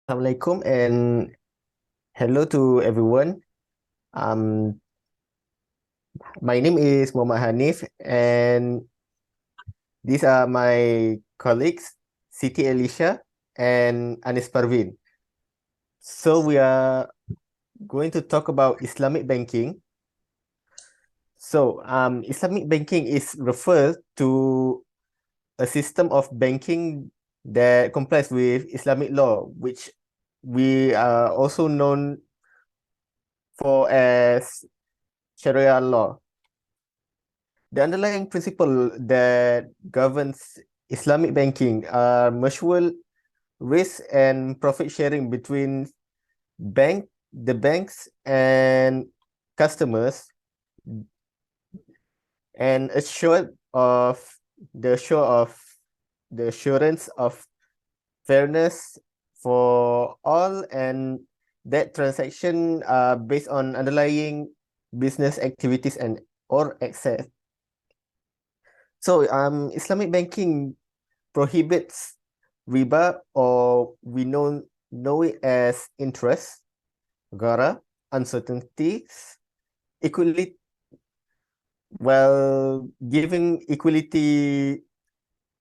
Assalamualaikum and hello to everyone. Um, my name is Muhammad Hanif, and these are my colleagues, Siti Elisha and Anis Parvin. So we are going to talk about Islamic banking. Islamic banking is referred to a system of banking that complies with Islamic law, which we are also known for as Sharia law. The underlying principle that governs Islamic banking are mutual risk and profit sharing between the banks and customers, and assure of the assurance of fairness for all, and that transaction are based on underlying business activities and or access. Islamic banking prohibits riba, or we know it as interest, gara, uncertainties, equally, while giving equality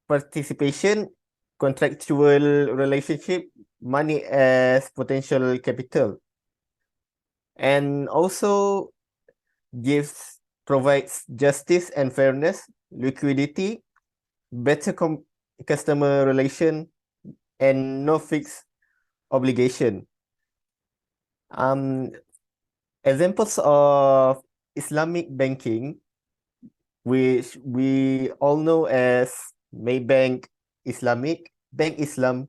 participation, contractual relationship, money as potential capital, and also provides justice and fairness, liquidity, better customer relation, and no fixed obligation. Um, Examples of Islamic banking, which we all know as Maybank Islamic, Bank Islam,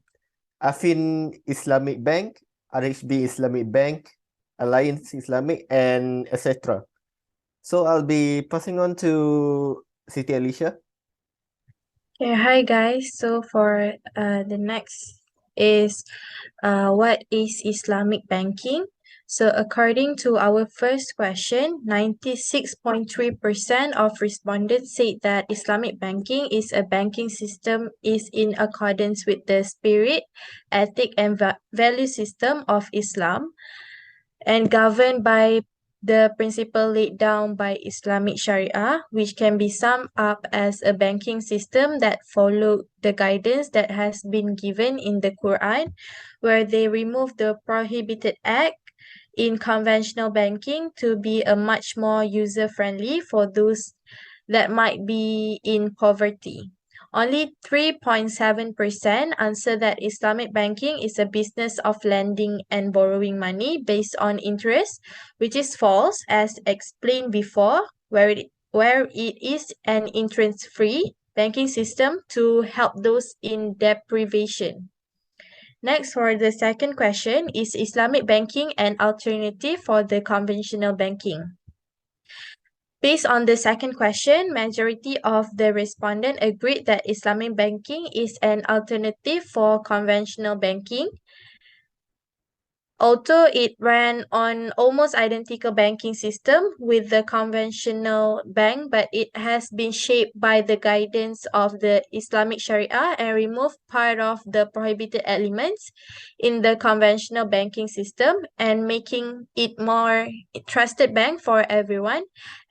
Afin Islamic Bank, RHB Islamic Bank, Alliance Islamic, and etc. So I'll be passing on to Siti Alicia. Yeah, hi guys. So for the next is what is Islamic banking? So according to our first question, 96.3% of respondents said that Islamic banking is a banking system is in accordance with the spirit, ethic and value system of Islam and governed by the principle laid down by Islamic Sharia, which can be summed up as a banking system that followed the guidance that has been given in the Quran, where they remove the prohibited act in conventional banking to be a much more user friendly for those that might be in poverty. Only 3.7% answer that Islamic banking is a business of lending and borrowing money based on interest, which is false, as explained before, where it is an interest-free banking system to help those in deprivation. Next, for the second question, is Islamic banking an alternative for the conventional banking? Based on the second question, majority of the respondent agreed that Islamic banking is an alternative for conventional banking. Although it ran on almost identical banking system with the conventional bank, but it has been shaped by the guidance of the Islamic Sharia and removed part of the prohibited elements in the conventional banking system and making it more trusted bank for everyone,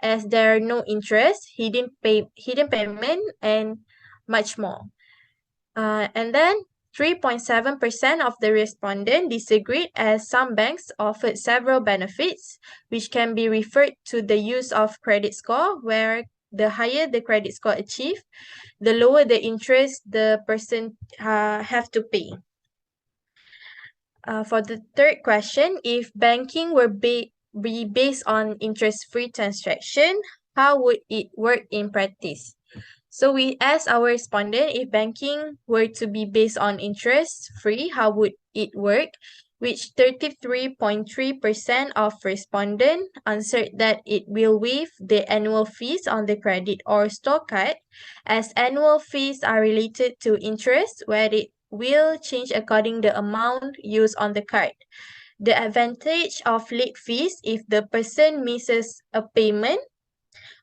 as there are no interest, hidden payment, and much more. And then 3.7% of the respondents disagreed, as some banks offered several benefits, which can be referred to the use of credit score, where the higher the credit score achieved, the lower the interest the person have to pay. For the third question, if banking were be based on interest-free transaction, how would it work in practice? So we asked our respondent if banking were to be based on interest free, how would it work? Which 33.3% of respondents answered that it will waive the annual fees on the credit or store card, as annual fees are related to interest, where it will change according the amount used on the card. The advantage of late fees if the person misses a payment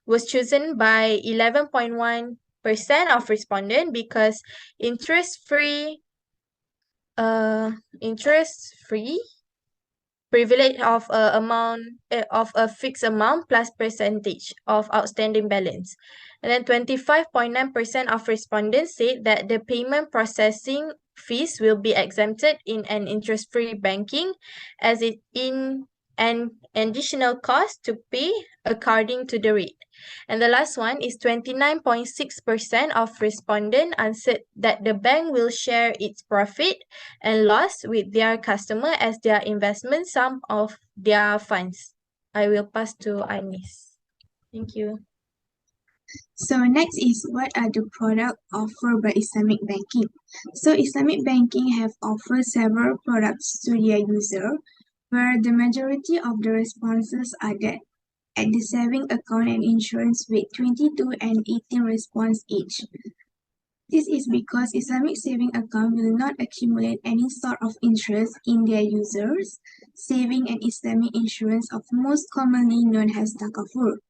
was chosen by 11.1% of respondents because interest-free interest free, privilege of a fixed amount plus percentage of outstanding balance. And then 25.9% of respondents said that the payment processing fees will be exempted in an interest-free banking, as it in an additional cost to pay according to the rate. And the last one is 29.6% of respondents answered that the bank will share its profit and loss with their customer as their investment sum of their funds. I will pass to Anis. Thank you. So next is what are the products offered by Islamic banking? So Islamic banking have offered several products to their user, where the majority of the responses are that at the saving account and insurance with 22 and 18 response each. This is because Islamic saving account will not accumulate any sort of interest in their users. Saving and Islamic insurance of most commonly known as takaful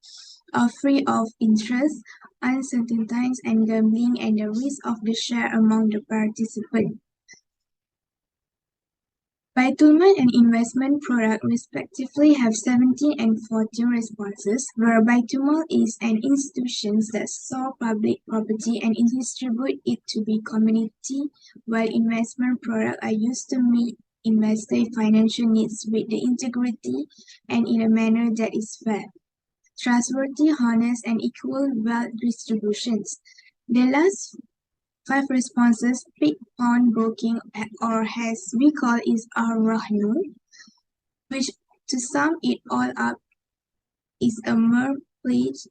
are free of interest, uncertainties and gambling and the risk of the share among the participants. Baitulmal and investment product respectively have 17 and 14 responses, where Baitulmal is an institution that store public property and distribute it to the community, while investment products are used to meet investor financial needs with the integrity and in a manner that is fair, trustworthy, honest, and equal wealth distributions. The last 5 responses pick pawnbroking or as we call is ar-rahnu, which to sum it all up is a mere pledge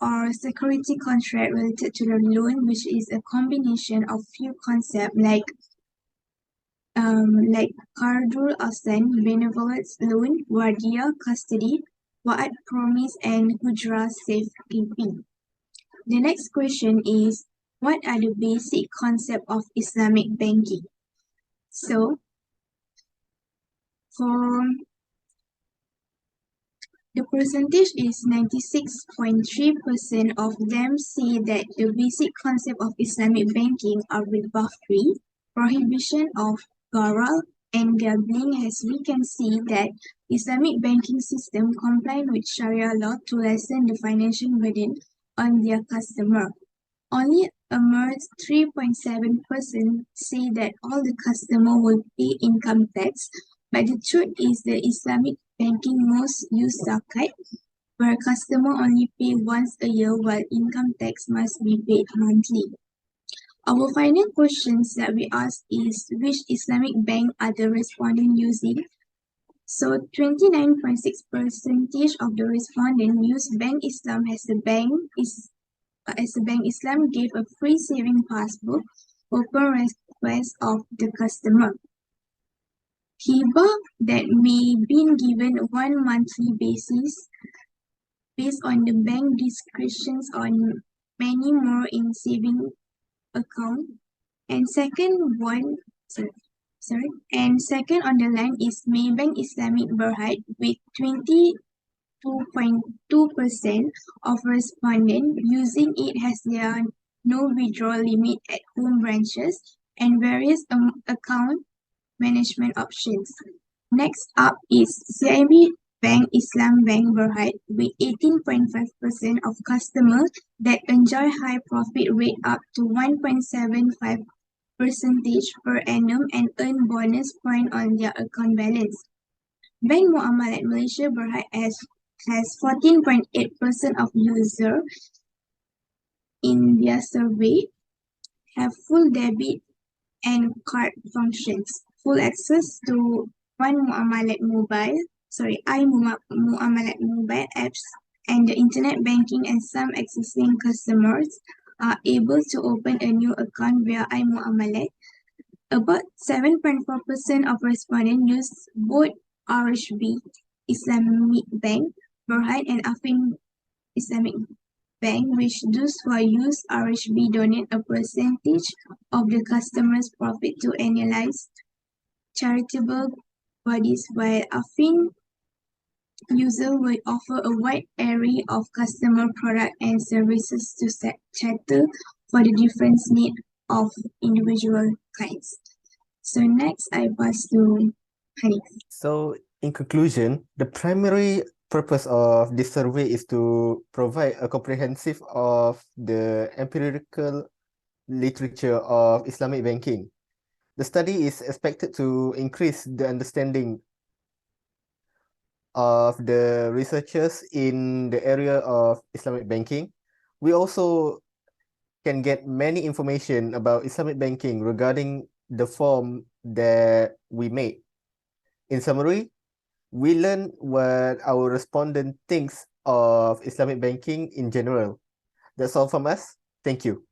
or security contract related to the loan, which is a combination of few concepts like Qardul Aslan, benevolence loan, Wardia custody, Wa'ad promise, and Hujra safekeeping. The next question is, what are the basic concepts of Islamic banking? So, for the percentage is 96.3% of them say that the basic concept of Islamic banking are riba-free, prohibition of gharar and gambling, as we can see that Islamic banking system comply with Sharia law to lessen the financial burden on their customer. Only a mere 3.7% say that all the customer will pay income tax, but the truth is the Islamic banking most use zakat, where customer only pay once a year while income tax must be paid monthly. Our final questions that we ask is, which Islamic bank are the respondents using? So 29.6% of the respondents use Bank Islam as the bank Islam gave a free saving passbook upon request of the customer. Hiba that may be given one monthly basis based on the bank discretions on many more in saving account. And second on the line is Maybank Islamic Berhad with 22.2% of respondents using it as their no withdrawal limit at home branches and various account management options. Next up is CIB Bank Islam Bank Berhad with 18.5% of customers that enjoy high profit rate up to 1.75% per annum and earn bonus point on their account balance. Bank Muamalat Malaysia Berhad has 14.8% of users in their survey have full debit and card functions, full access to iMuamalat mobile apps and the internet banking, and some existing customers are able to open a new account via iMuamalat. About 7.4% of respondents use both RHB Islamic Bank Berhad and Affin Islamic Bank, which those who use RHB donate a percentage of the customer's profit to annualized charitable bodies, while Affin user will offer a wide array of customer products and services to cater for the different needs of individual clients. So next, I pass to Hanif. So, in conclusion, the primary purpose of this survey is to provide a comprehensive of the empirical literature of Islamic banking. The study is expected to increase the understanding of the researchers in the area of Islamic banking. We also can get many information about Islamic banking regarding the form that we made. In summary, we learn what our respondent thinks of Islamic banking in general. That's all from us. Thank you.